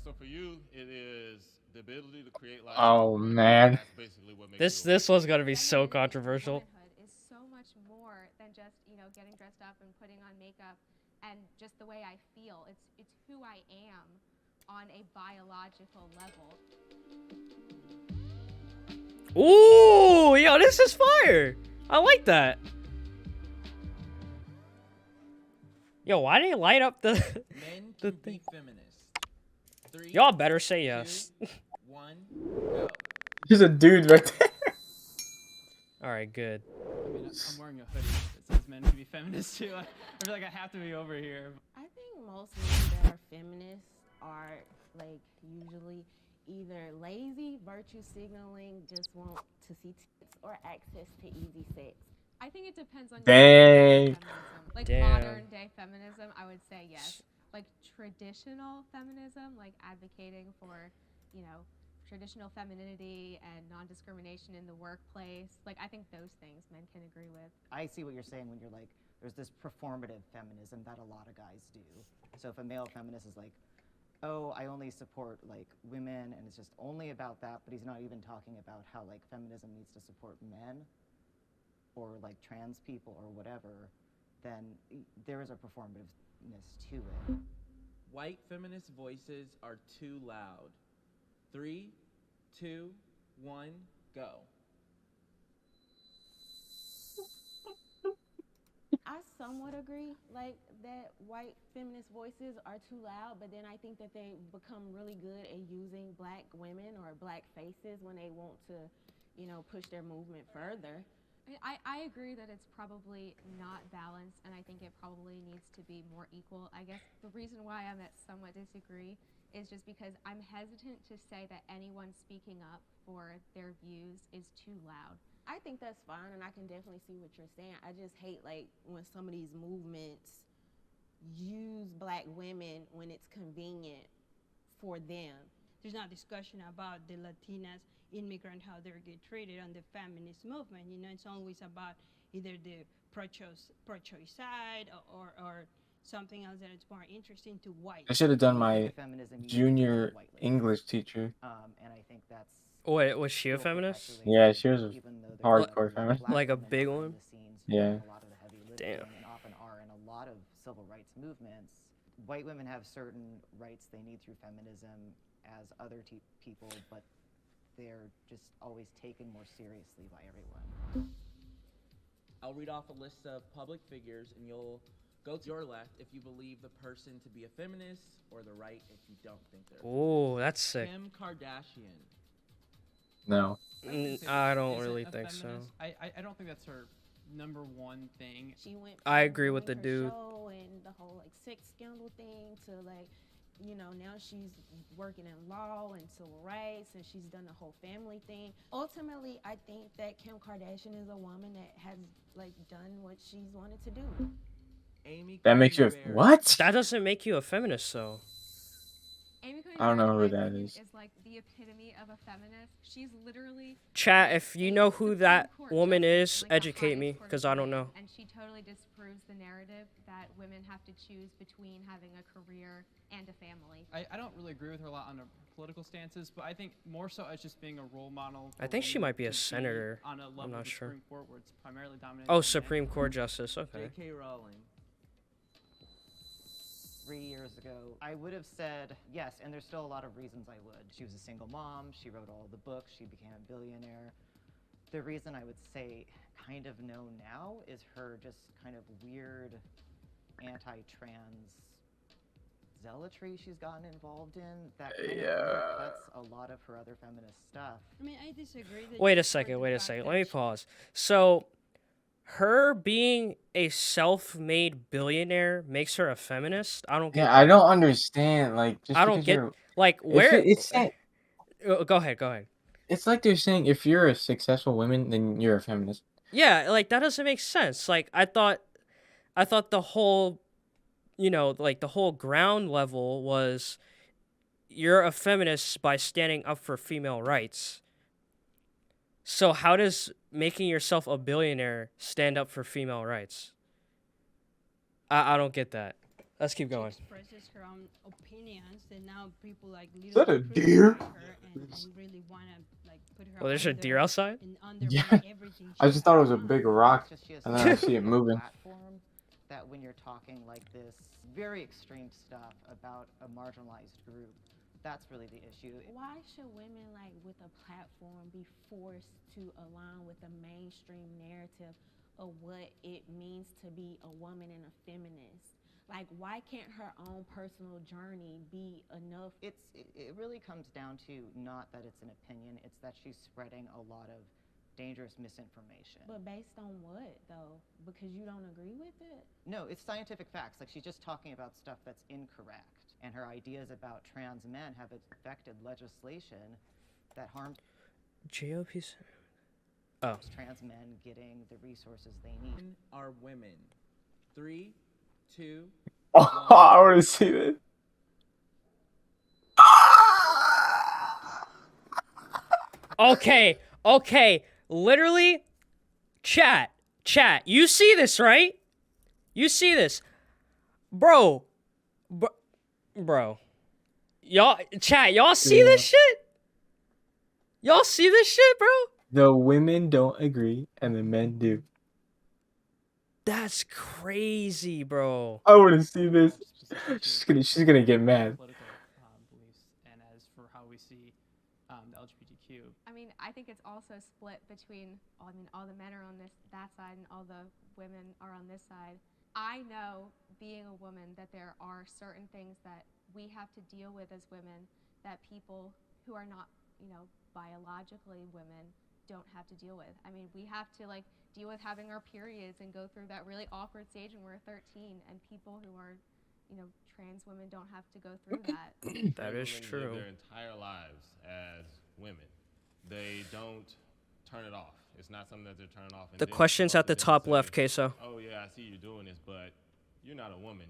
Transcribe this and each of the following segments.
So for you, it is the ability to create life. Oh man. That's basically what makes This you a woman. this was gonna be so Femininity and controversial. womanhood is so much more than just, getting dressed up and putting on makeup and just the way I feel. It's who I am on a biological level. Ooh, yo, this is fire. I like that. Yo, why did he light up the Men the can thing? be feminists. 3, Y'all better say 2, yes. 1, go. There's a dude right there. All right, good. I mean, I'm wearing a hoodie that says men can be feminists too. I feel like I have to be over here. I think most men that are feminists are like usually either lazy, virtue signaling, just want to see tits, or access to easy sex. I think it depends on your Dang. definition of feminism. Like Damn. modern day feminism, I would say yes. Like traditional feminism, like advocating for, traditional femininity and non-discrimination in the workplace. Like I think those things men can agree with. I see what you're saying when you're like, there's this performative feminism that a lot of guys do. So if a male feminist is like, oh, I only support like women and it's just only about that, but he's not even talking about how like feminism needs to support men or like trans people or whatever, then there is a performativeness to it. White feminist voices are too loud. 3, 2, 1, go. I somewhat agree, like that white feminist voices are too loud, but then I think that they become really good at using black women or black faces when they want to, push their movement further. I agree that it's probably not balanced, and I think it probably needs to be more equal. I guess the reason why I'm at somewhat disagree is just because I'm hesitant to say that anyone speaking up for their views is too loud. I think that's fine, and I can definitely see what you're saying. I just hate like when some of these movements use black women when it's convenient for them. There's not discussion about the Latinas immigrant, how they get treated on the feminist movement. It's always about either the pro-choice side or something else that it's more interesting to white. I should have done my Feminism uses junior white labels. English teacher. And I think that's Wait, was she a still feminist? perpetuating Yeah, it, she was a even though there's hardcore a lot of feminist. black Like a women big behind one? the scenes who Yeah. do a lot of the heavy lifting Damn. and often are in a lot of civil rights movements. White women have certain rights they need through feminism as other people, but they're just always taken more seriously by everyone. I'll read off a list of public figures and you'll go to your left if you believe the person to be a feminist or the right if you don't think they're a Ooh, that's sick. Kim Kardashian. No. I don't Isn't really a think so. feminist. I don't think that's her number one thing. She went I from agree with doing the her dude. show and the whole like sex scandal thing to like, now she's working in law and civil rights, and she's done the whole family thing. Ultimately, I think that Kim Kardashian is a woman that has like done what she's wanted to do. Amy That makes you a Coney Barrett. what? That doesn't make you a feminist, though. Amy Coney I don't know Barrett, who in my that opinion, is. like the epitome of a feminist. She's literally Chat, if you know who Supreme that Court woman justice is, in, like, the educate highest me, court of because the I don't land, know. And she totally disproves the narrative that women have to choose between having a career and a family. I don't really agree with her a lot on her political stances, but I think more so as just being a role model. I for think she women might be a to senator. On a level not of the sure. Supreme Court where it's primarily dominated. Oh, by men. Supreme Court Justice, okay. J.K. Rowling. 3 years ago, I would have said yes, and there's still a lot of reasons I would. She was a single mom, she wrote all the books, she became a billionaire. The reason I would say kind of no now is her just kind of weird anti-trans zealotry she's gotten involved in that kind of undercuts a lot of her other feminist stuff. I mean, I disagree. That Wait a just for second, the wait a fact second. that Let me she- pause. So, her being a self-made billionaire makes her a feminist? I don't get Yeah, that. I don't understand. Like, just I don't because get, you're, like, if where... it's saying, Go ahead. it's like they're saying if you're a successful woman, then you're a feminist. Yeah, like, that doesn't make sense. Like, I thought the whole, like, the whole ground level was you're a feminist by standing up for female rights. So how does making yourself a billionaire stand up for female rights? I don't get that. Let's keep going. She expresses her own opinions, and now people like that a literally deer? crucify her and really want to like put her Well, there's a deer outside. and undermine Yeah. everything I she just thought it was a done. big rock, It's just she has and then I such see a it moving. platform that when you're talking like this very extreme stuff about a marginalized group, that's really the issue. Why should women like with a platform be forced to align with the mainstream narrative of what it means to be a woman and a feminist? Like, why can't her own personal journey be enough? It really comes down to not that it's an opinion, it's that she's spreading a lot of dangerous misinformation. But based on what though? Because you don't agree with it? No, it's scientific facts. Like, she's just talking about stuff that's incorrect. And her ideas about trans men have affected legislation that harms GOP's. Oh. trans men getting the resources they need. Men are women. 3, 2. Oh, I want to see this. Okay, literally, chat, you see this, right? You see this. Bro. Y'all, chat, y'all see this shit? Y'all see this shit, bro? The women don't agree, and the men do. That's crazy, bro. I want to see this. Just She's gonna get mad. Political beliefs, and as for how we see the LGBTQ. I mean, I think it's also split between, I mean, all the men are on that side and all the women are on this side. I know, being a woman, that there are certain things that we have to deal with as women that people who are not, you know, biologically women don't have to deal with. I mean, we have to like deal with having our periods and go through that really awkward stage when we're 13, and people who are, you know, trans women don't have to go through that. That is Women true. Live their entire lives as women. They don't turn it off. It's not something that they're turning off. And The then question's come at up the to them top and left, say, Queso. Oh yeah, I see you doing this, but you're not a woman.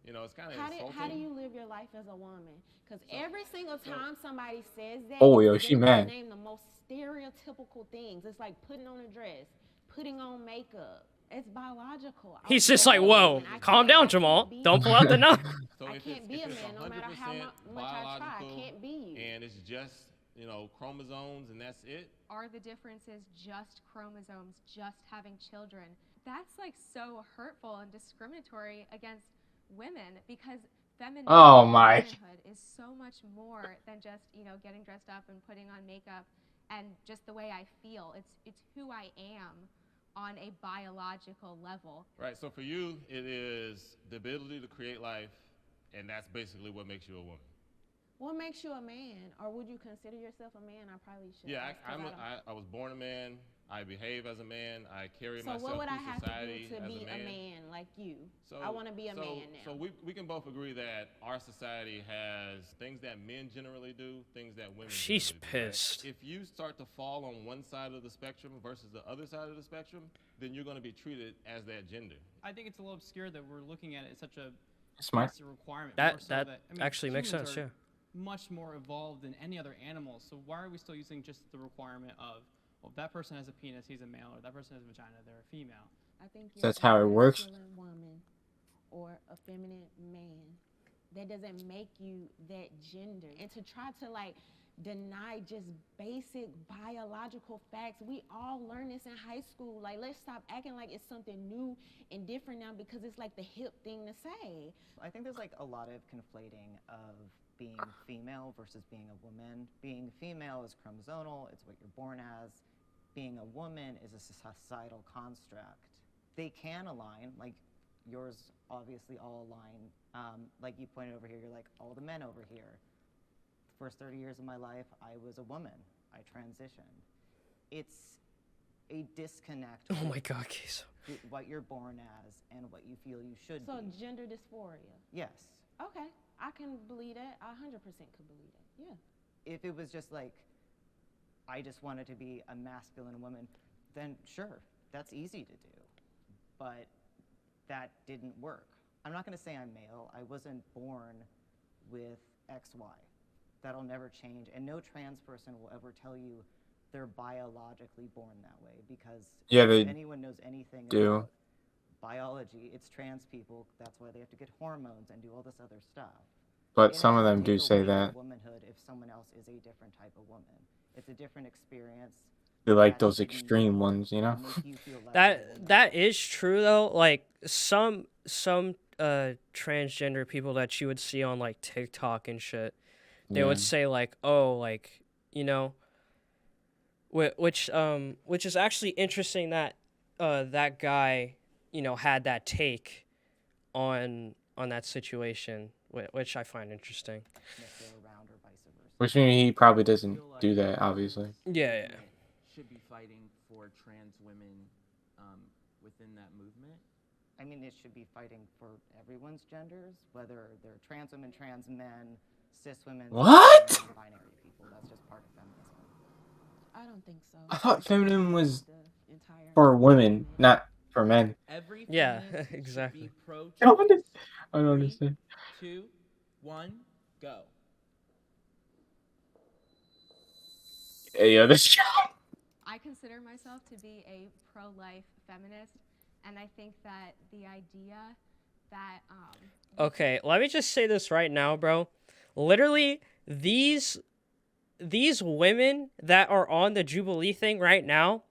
You know, it's kind of How insulting. do you live your life as a woman? Because every single time somebody says that, Oh, yo, she they mad. name the most stereotypical things. It's like putting on a dress, putting on makeup. It's biological. He's I'm just like, a whoa, woman. I calm can't- down, I can't Jamal. be- Don't pull out the knife. So I if can't it's, be if a it's man no matter how 100% much I try. I biological can't be you. and it's just, you know, chromosomes and that's it. Are the differences just chromosomes, just having children? That's like so hurtful and discriminatory against women, because femininity Oh, and my. womanhood is so much more than just, you know, getting dressed up and putting on makeup and just the way I feel. It's who I am on a biological level. Right. So for you, it is the ability to create life, and that's basically what makes you a woman. What makes you a man? Or would you consider yourself a man? I probably should. Yeah, ask, 'cause I was born a man. I behave as a man. I carry So myself what would I through have society to do to as be a man. like you? So, I want to be a so, man now. So we can both agree that our society has things that men generally do, things that women She's generally do, right? pissed. If you start to fall on one side of the spectrum versus the other side of the spectrum, then you're going to be treated as that gender. I think it's a little obscure that we're looking at it as such a Smart. it's a requirement. That more so that I mean, actually makes humans sense, are yeah. Much more evolved than any other animal. So why are we still using just the requirement of, well, if that person has a penis, he's a male, or that person has a vagina, they're a female? I think you're That's how it a works. masculine woman or a feminine man. That doesn't make you that gender. And to try to like deny just basic biological facts, we all learn this in high school. Like, let's stop acting like it's something new and different now because it's like the hip thing to say. I think there's like a lot of conflating of being female versus being a woman. Being female is chromosomal, it's what you're born as. Being a woman is a societal construct. They can align, like yours obviously all align. Like you pointed over here, you're like, all the men over here. The first 30 years of my life, I was a woman. I transitioned. It's a disconnect Oh my god, Queso. with what you're born as and what you feel you should So be. gender dysphoria. Yes. Okay, I can believe that. I 100% could believe that. Yeah. If it was just like, I just wanted to be a masculine woman, then sure, that's easy to do. But that didn't work. I'm not gonna say I'm male. I wasn't born with XY. That'll never change. And no trans person will ever tell you they're biologically born that way, because Yeah, if they anyone knows anything do. about biology. It's trans people. That's why they have to get hormones and do all this other stuff. But And it some of doesn't them do take say away their that. womanhood if someone else is a different type of woman. It's a different experience. They like that those shouldn't extreme ones, you know? make you feel less of a woman. That is true though. Like some transgender people that you would see on like TikTok and shit, they would Yeah. say like, oh, like, you know, which is actually interesting that that guy, you know, had that take on that situation, which I find interesting. If they're around or vice versa. Which means he probably doesn't feel like do that, this obviously. Yeah. movement should be fighting for trans women within that movement. I mean, it should be fighting for everyone's genders, whether they're trans women, trans men, cis women, What? cis men, non-binary people. That's just part of feminism. I don't think so. I thought feminism was The entire for women, movement. not for men. Every Yeah, feminist exactly. should be pro-choice. I don't under- I don't 3, understand. 2, 1, go. Hey, yo, this guy. I consider myself to be a pro-life feminist, and I think that the idea that Okay, let me just say this right now, bro. Literally, these women that are on the Jubilee thing right now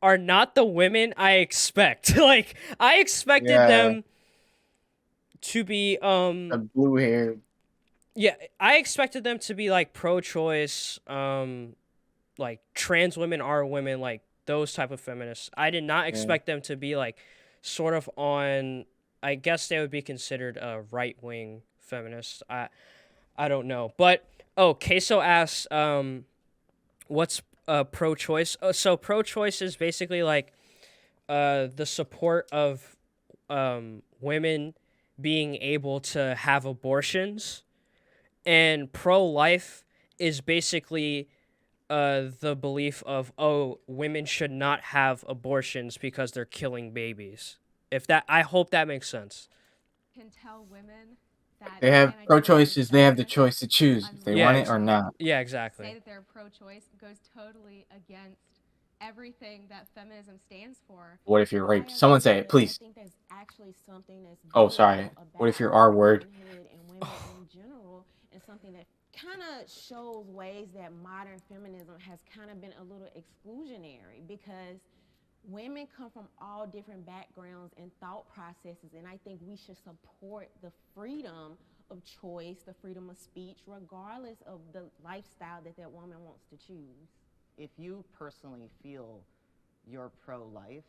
are not the women I expect. Like, I expected Yeah. them to be The blue hair. yeah, I expected them to be like pro-choice, like trans women are women, like those type of feminists. I did not expect them to be like sort of on. I guess they would be considered a right-wing feminist. I don't know, but Queso asks, what's pro-choice? So pro-choice is basically like the support of women being able to have abortions, and pro-life is basically the belief of, oh, women should not have abortions because they're killing babies. I hope that makes sense. can tell women that They have identify pro-choice as is they have the feminists choice to choose if they Yeah, want it or not. Yeah, say exactly. that they're pro-choice goes totally against everything that feminism stands for. What if you're I raped? Someone say it, agree, but please. I think there's actually something that's Oh, sorry. beautiful What if about your R word? womanhood and women in general, and something that kind of shows ways that modern feminism has kind of been a little exclusionary, because women come from all different backgrounds and thought processes, and I think we should support the freedom of choice, the freedom of speech, regardless of the lifestyle that that woman wants to choose. If you personally feel you're pro-life,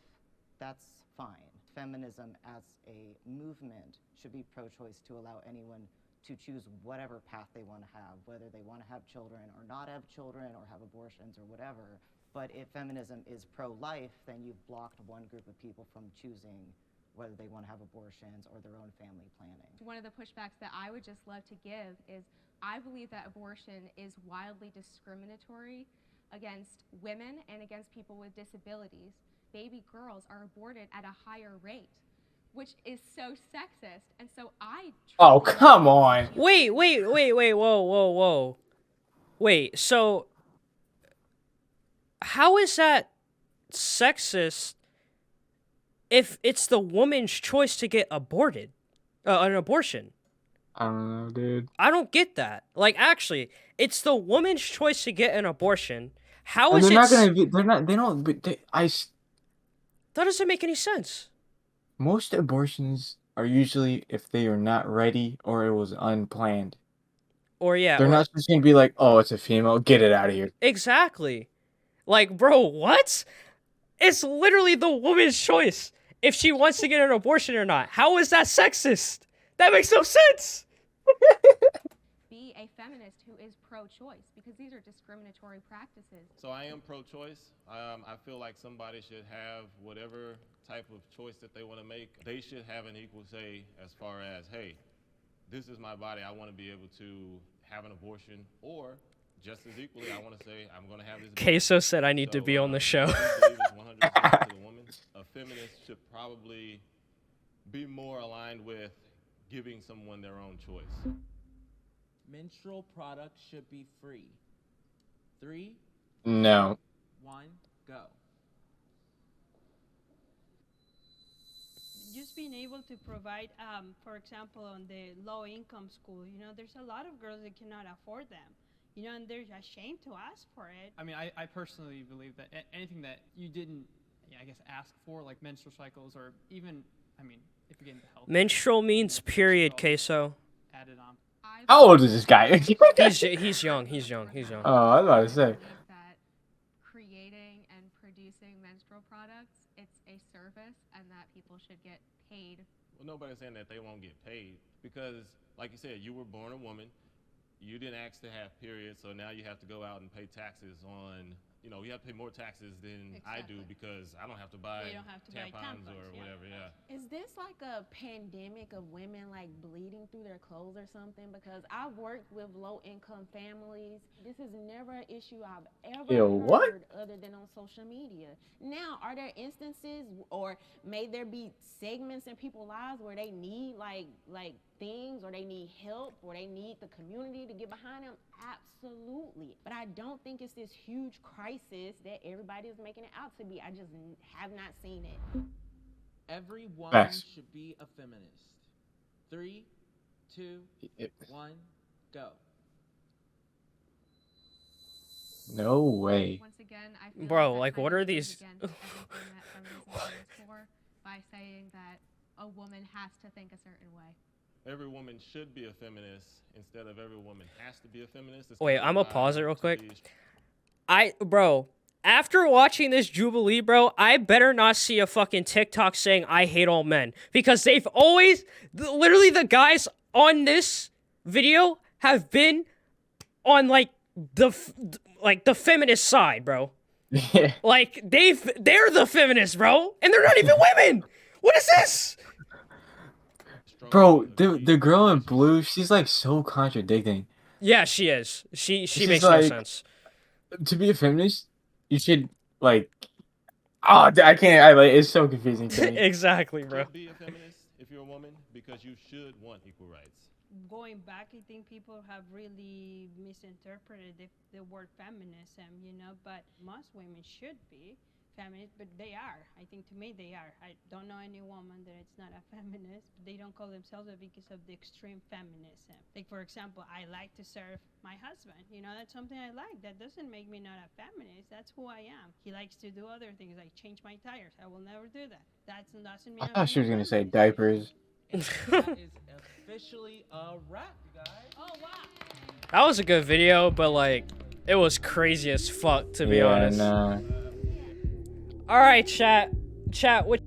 that's fine. Feminism as a movement should be pro-choice to allow anyone to choose whatever path they want to have, whether they want to have children or not have children or have abortions or whatever. But if feminism is pro-life, then you've blocked one group of people from choosing whether they want to have abortions or their own family planning. One of the pushbacks that I would just love to give is I believe that abortion is wildly discriminatory against women and against people with disabilities. Baby girls are aborted at a higher rate, which is so sexist. And so Oh, come on. Wait, whoa. Wait, so how is that sexist if it's the woman's choice to get aborted? An abortion. I don't know, dude. I don't get that. Like, actually, it's the woman's choice to get an abortion. How And is they're it? not gonna be, they're not, they don't, but That doesn't make any sense. most abortions are usually if they are not ready or it was unplanned. Or yeah, They're not just gonna be like, oh, it's a female, get it out of here. exactly. Like, bro, what? It's literally the woman's choice if she wants to get an abortion or not. How is that sexist? That makes no sense. be a feminist who is pro-choice, because these are discriminatory practices. So I am pro-choice. I feel like somebody should have whatever type of choice that they want to make. They should have an equal say as far as, hey, this is my body. I want to be able to have an abortion, or just as equally, I want to say I'm going to have this baby. Queso said I need to be on the show. I believe it's 100% to the woman. A feminist should probably be more aligned with giving someone their own choice. Menstrual products should be free. 3, No. 1, go. just being able to provide, for example, on the low-income school, you know, there's a lot of girls that cannot afford them, you know, and they're ashamed to ask for it. I mean, I personally believe that anything that you didn't, I guess, ask for, like menstrual cycles, or even, I mean, if you get into health. Menstrual means period, queso. Added on. How old is this guy? He's young. He's young. Oh, I was about to say. believe that creating and producing menstrual products, it's a service, and that people should get paid. Well, nobody's saying that they won't get paid because, like you said, you were born a woman. You didn't ask to have periods, so now you have to go out and pay taxes on, you know, you have to pay more taxes than I do because I don't have to buy You don't have to buy tampons tampons, or yeah. whatever, yeah. Is this like a pandemic of women like bleeding through their clothes or something? Because I've worked with low-income families. This is never an issue I've ever Yo, what? heard other than on social media. Now, are there instances, or may there be segments in people's lives where they need like things, or they need help, or they need the community to get behind them? Absolutely. But I don't think it's this huge crisis that everybody is making it out to be. I just have not seen it. Every woman Facts. should be a feminist. 3, 2, 1, go. No way. Once again, I feel Bro, that like, kind what of are goes these- against everything that feminism stands for by saying that a woman has to think a certain way. Every woman should be a feminist instead of every woman has to be a feminist. It's Wait, kind of I'ma why pause it real to quick. be- Bro, after watching this Jubilee, bro, I better not see a fucking TikTok saying I hate all men, because they've always, literally the guys on this video have been on like the feminist side, bro. Yeah. Like they're the feminists, bro, and they're not even women. What is this? Bro, the girl in blue, she's like so contradicting. Yeah, she is. She She's makes no like- sense. To be a feminist, you should like. Oh, I can't. It's so confusing to me. Exactly, You bro. should be a feminist if you're a woman because you should want equal rights. Going back, I think people have really misinterpreted the word feminism, you know, but most women should be feminist, but they are. I think to me they are. I don't know any woman that it's not a feminist, but they don't call themselves that because of the extreme feminism. Like, for example, I like to serve my husband. You know, that's something I like. That doesn't make me not a feminist. That's who I am. He likes to do other things, like change my tires. I will never do that. That doesn't mean I I'm thought she was not a gonna say feminist. diapers. And that is officially a wrap, you guys. Oh, wow. That was a good video, but like it was crazy as fuck, to be honest. Nah. All right, chat, what